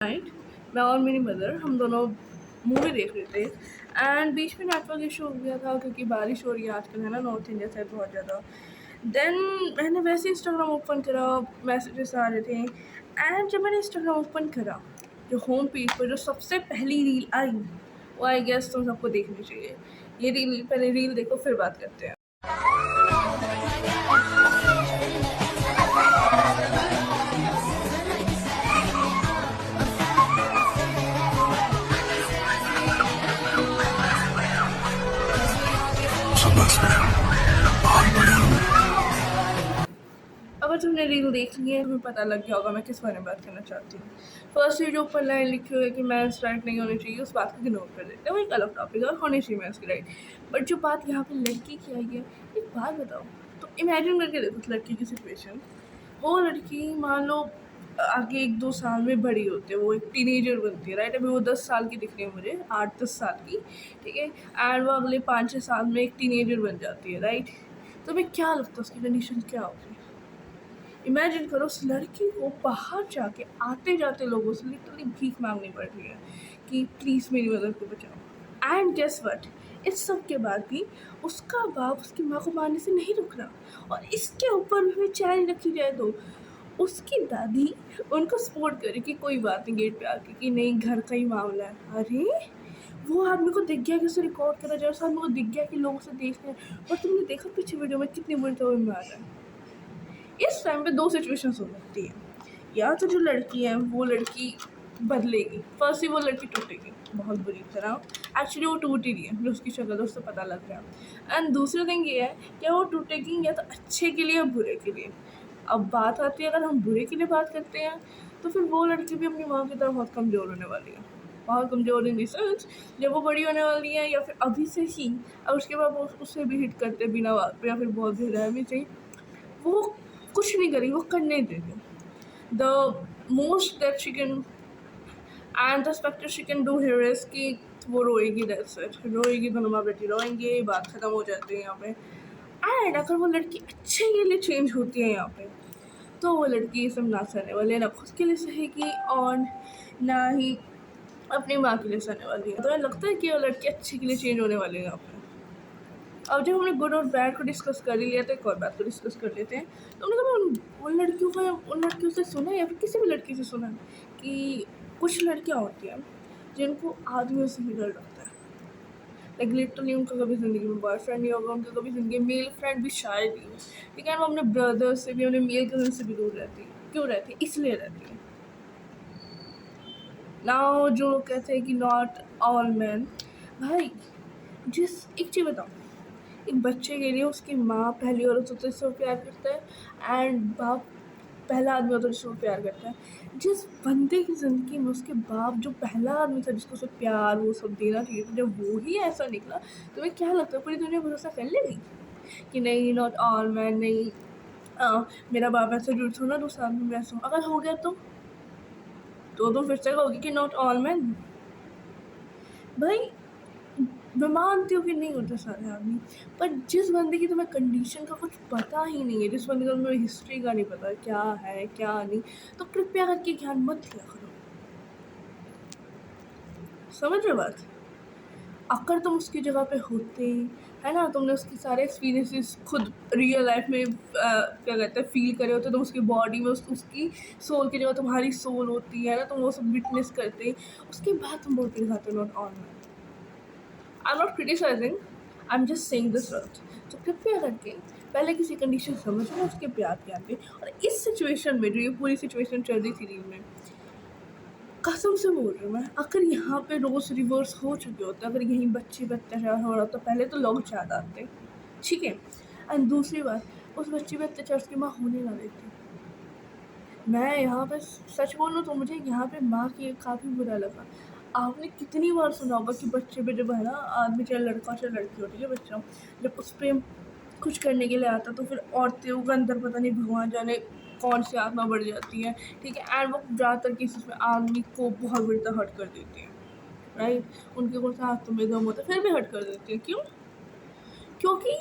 Night मैं और मेरी मदर हम दोनों मूवी देख रहे थे एंड बीच में नेटवर्क इशू हो गया था क्योंकि बारिश हो रही है आजकल है ना नॉर्थ इंडिया साइड बहुत ज़्यादा। देन मैंने वैसे इंस्टाग्राम ओपन करा, मैसेजेस आ रहे थे एंड जब मैंने इंस्टाग्राम ओपन करा जो होम पेज पर जो सबसे पहली रील आई वो आई गेस तुम सबको देखनी चाहिए। ये रील पहले रील देखो फिर बात करते हैं। अगर तुमने रील देख ली है तुम्हें पता लग गया होगा मैं किस बारे में बात करना चाहती हूँ। फर्स्ट ये जो ऊपर लाइन लिखी हुई है कि मेंस राइट नहीं होनी चाहिए उस बात को इग्नोर कर देते हैं, वो एक अलग टॉपिक है और होनी चाहिए मेंस की राइट। बट जो बात यहाँ पे लड़की की आई है, एक बात बताओ, तो इमेजिन करके देखो उस लड़की की सिचुएशन। वो लड़की मान लो आगे 1-2 साल में बड़ी होती है, वो एक टीनेजर बनती है राइट। अभी वो 10 साल की दिख रही है मुझे, 8-10 साल की, ठीक है। एंड वो अगले 5-6 साल में एक टीनेजर बन जाती है राइट। तो मैं क्या लगता है उसकी कंडीशन क्या होगी। इमेजिन करो उस लड़की को बाहर जाके आते जाते लोगों से लिटरली भीख मांगनी पड़ रही है कि प्लीज़ मेरी मदद को बचाओ। एंड गेस व्हाट, इस सब के बाद भी उसका बाप उसकी माँ को मारने से नहीं रुक रहा और इसके ऊपर भी चैन रखी जाए तो उसकी दादी उनको सपोर्ट करे कि कोई बात नहीं, गेट पे आके कि नहीं घर का ही मामला है। अरे वो आदमी को दिख गया कि उसे रिकॉर्ड करा जाए, उस आदमी को दिख गया कि लोग उसे देख रहे हैं। और तुमने देखा पीछे वीडियो में कितनी बुरी तरह में आ रहा है। इस टाइम पे 2 सिचुएशंस हो सकती है, या तो जो लड़की है वो लड़की बदलेगी, फर्स्ट ही वो लड़की टूटेगी बहुत बुरी तरह, एक्चुअली वो टूट ही रही है जो उसकी शक्ल उससे पता लग रहा है। एंड दूसरी थिंग ये है कि वो टूटेगी या तो अच्छे के लिए या बुरे के लिए। अब बात आती है अगर हम बुरे के लिए बात करते हैं तो फिर वो लड़की भी अपनी माँ की तरह बहुत कमज़ोर होने वाली है, बहुत कमज़ोर इन द सेंस जब वो बड़ी होने वाली है या फिर अभी से ही। और उसके बाद वो उससे भी हिट करते बिना बात पे या फिर बहुत गहराई में चाहिए, वो कुछ नहीं करेगी, वो करने देगी। The most that she can and the spectre she can do here is कि वो रोएगी, दैट्स इट, रोएगी, दोनों माँ बेटी रोएंगे, बात ख़त्म हो जाती है यहाँ पे। एंड अगर वो लड़की अच्छे के लिए चेंज होती है यहाँ पे तो वो लड़की ये सब ना सहने वाली है, ना खुद के लिए सहेगी और ना ही अपनी माँ के लिए सहने वाली है। तो मुझे लगता है कि वो लड़की अच्छे के लिए चेंज होने वाली है यहाँ पे। अब जब हमने गुड और बैड को डिस्कस कर ही लिया तो एक और बात को डिस्कस कर लेते हैं। तो हमने कभी उन लड़कियों को उन लड़कियों से सुना या फिर किसी भी लड़की से सुना कि कुछ लड़कियाँ होती हैं जिनको आदमियों से भी डर लगता है। लाइक लिटरली उनका कभी ज़िंदगी में बॉयफ्रेंड नहीं होगा, उनका कभी ज़िंदगी में मेल फ्रेंड भी शायद ही हो, ठीक है। वो अपने ब्रदर से भी अपने मेल कज़न से भी दूर रहती है। क्यों रहती है? इसलिए रहती है ना। जो लोग कहते हैं कि नॉट ऑल मैन, भाई जिस एक चीज़ बताओ, एक बच्चे के लिए उसकी माँ पहली औरत होती है जिससे वो प्यार करता है एंड बाप पहला आदमी होता है जिससे वो प्यार करता है। जिस बंदे की ज़िंदगी में उसके बाप जो पहला आदमी था जिसको उसे प्यार वो सब देना चाहिए था, जब वो ही ऐसा निकला तो तुम्हें क्या लगता है पूरी दुनिया भरोसा कर लेगी कि नहीं नॉट ऑल मैन, नहीं मेरा बाप ऐसा जरूर थोड़ा दूसरा आदमी वैसा हो। अगर हो गया तो तुम फिर से कहोगे कि नॉट ऑल मैन। भाई मैं मानती हूँ कि नहीं होते सारे आदमी, पर जिस बंदे की तुम्हें कंडीशन का कुछ पता ही नहीं है, जिस बंदे को तुम्हें हिस्ट्री का नहीं पता क्या है क्या नहीं, तो कृपया करके ज्ञान मत दिया करो। समझ रहे बात? अगर तुम उसकी जगह पे होते है ना, तुमने उसके सारे एक्सपीरियंसेस खुद रियल लाइफ में क्या कहते हैं फील करे होते, तुम उसकी बॉडी में उसकी सोल की जगह तुम्हारी सोल होती है ना, तुम वो सब विटनेस करते, उसके बाद तुम बोलते दिखाते not on man. I am not criticising, I am just saying this word. तो कृपया करके पहले किसी कंडीशन समझो उसके प्यार के आगे। और इस सिचुएशन में जो ये पूरी सिचुएशन चल रही थी रील में, कसम से बोल रही हूँ मैं, अगर यहाँ पे रोल्स रिवर्स हो चुके होते, अगर यहीं बच्चे पे अत्याचार हो रहा तो पहले तो लोग ज़्यादा आते, ठीक है। एंड दूसरी बात, उस बच्चे पे अत्याचार उसकी माँ होने ना देती। मैं यहाँ पे सच बोलूँ तो मुझे यहाँ पे माँ की काफ़ी बुरा लगा। आपने कितनी बार सुना होगा कि बच्चे पे जब है ना आदमी चाहे लड़का चाहे लड़की हो, ठीक है, बच्चा जब उस पर कुछ करने के लिए आता तो फिर औरतें के अंदर पता नहीं भगवान जाने कौन सी आत्मा बढ़ जाती है, ठीक है। एंड वो ज़्यादातर केसेस में आदमी को बहुत बुरी तरह हर्ट कर देती है राइट। उनके कौन सा हाथों में दम होता है फिर भी हर्ट कर देती है। क्यों? क्योंकि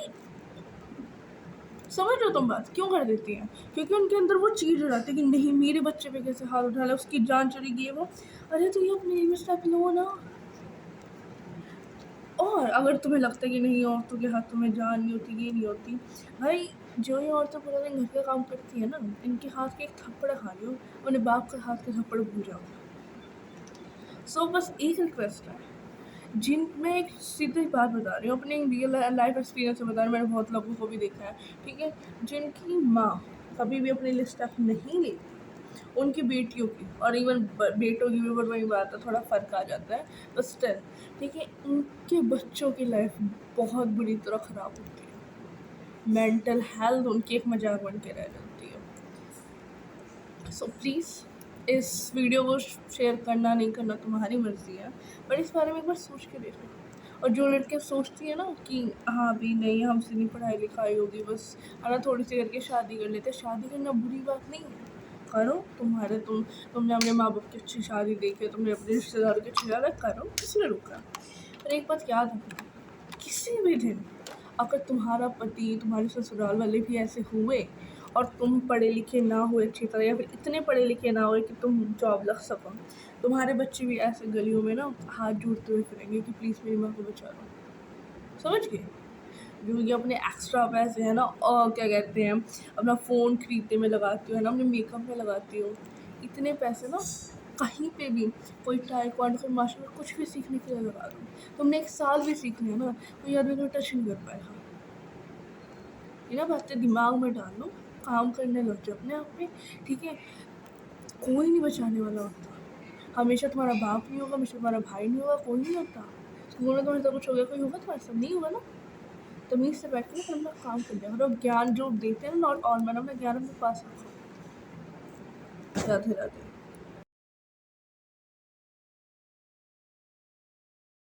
समझ रहे हो तुम बात क्यों कर देती हैं? क्योंकि उनके अंदर वो चीज़ हो जाती है कि नहीं मेरे बच्चे पे कैसे हाथ उठा लिया, उसकी जान चली गई है वो। अरे तो ये अपने में स्टेप लो ना। और अगर तुम्हें लगता है कि नहीं औरतों के हाथों में जान नहीं होती, ये नहीं होती, भाई जो ये औरतें पूरा दिन घर का काम करती है ना, इनके हाथ के एक थप्पड़ खा लो, अपने बाप के हाथ के थप्पड़ भूल जाओ। सो बस एक रिक्वेस्ट है, मैं एक सीधी बात बता रही हूँ, अपने रियल लाइफ एक्सपीरियंस से बता रही हूँ, मैंने बहुत लोगों को भी देखा है, ठीक है, जिनकी माँ कभी भी अपने लिए स्टेप नहीं लेती, उनकी बेटियों की और इवन बेटों की भी, बट वही बात है, थोड़ा फ़र्क आ जाता है, बट स्टिल ठीक है, उनके बच्चों की लाइफ बहुत बुरी तरह ख़राब होती है, मेंटल हेल्थ उनकी एक मजाक बन के रह जाती है। सो प्लीज़ इस वीडियो को शेयर करना नहीं करना तुम्हारी मर्ज़ी है, पर इस बारे में एक बार सोच के देखो। और जो लड़कियाँ सोचती है ना कि हाँ भी नहीं हमसे नहीं पढ़ाई लिखाई होगी, बस है ना थोड़ी सी करके शादी कर लेते, शादी करना बुरी बात नहीं है, करो। तुमने अपने माँ बाप की अच्छी शादी देखी है, तुमने अपने रिश्तेदारों की अच्छी शादी करो, किसने रोका? पर एक बात याद रखना, किसी भी दिन अगर तुम्हारा पति, तुम्हारे ससुराल वाले भी ऐसे हुए और तुम पढ़े लिखे ना हुए अच्छी तरह, या फिर इतने पढ़े लिखे ना हुए कि तुम जॉब लग सको, तुम्हारे बच्चे भी ऐसे गलियों में ना हाथ जोड़ते हुए फिरेंगे कि प्लीज़ मेरी माँ को बचा लो। समझ गए? जो ये अपने एक्स्ट्रा पैसे हैं ना, और क्या कहते हैं, अपना फ़ोन खरीदने में लगाती हो, है ना, अपने मेकअप में लगाती हो, इतने पैसे ना कहीं पे भी कोई ताइक्वांडो, कोई मार्शल आर्ट कुछ भी सीखने के लिए लगा दो। तुमने 1 साल भी सीख लिया ना, कोई आदमी को टच नहीं कर पाएगा। ये ना बातें दिमाग में डाल लो, काम करने लग जाओ अपने आप पे, ठीक है? कोई नहीं बचाने वाला होता। हमेशा तुम्हारा बाप नहीं होगा, हमेशा तुम्हारा भाई नहीं होगा, कोई नहीं होता। स्कूल में तुम्हारे साथ कुछ हो गया, कोई होगा तुम्हारे साथ? नहीं होगा ना। तमीज़ से बैठ के अपना काम कर लिया करो। ज्ञान जो देते हैं ना, नॉट ऑल मैन, अपना ज्ञान अपने पास रखो। राधे राधे।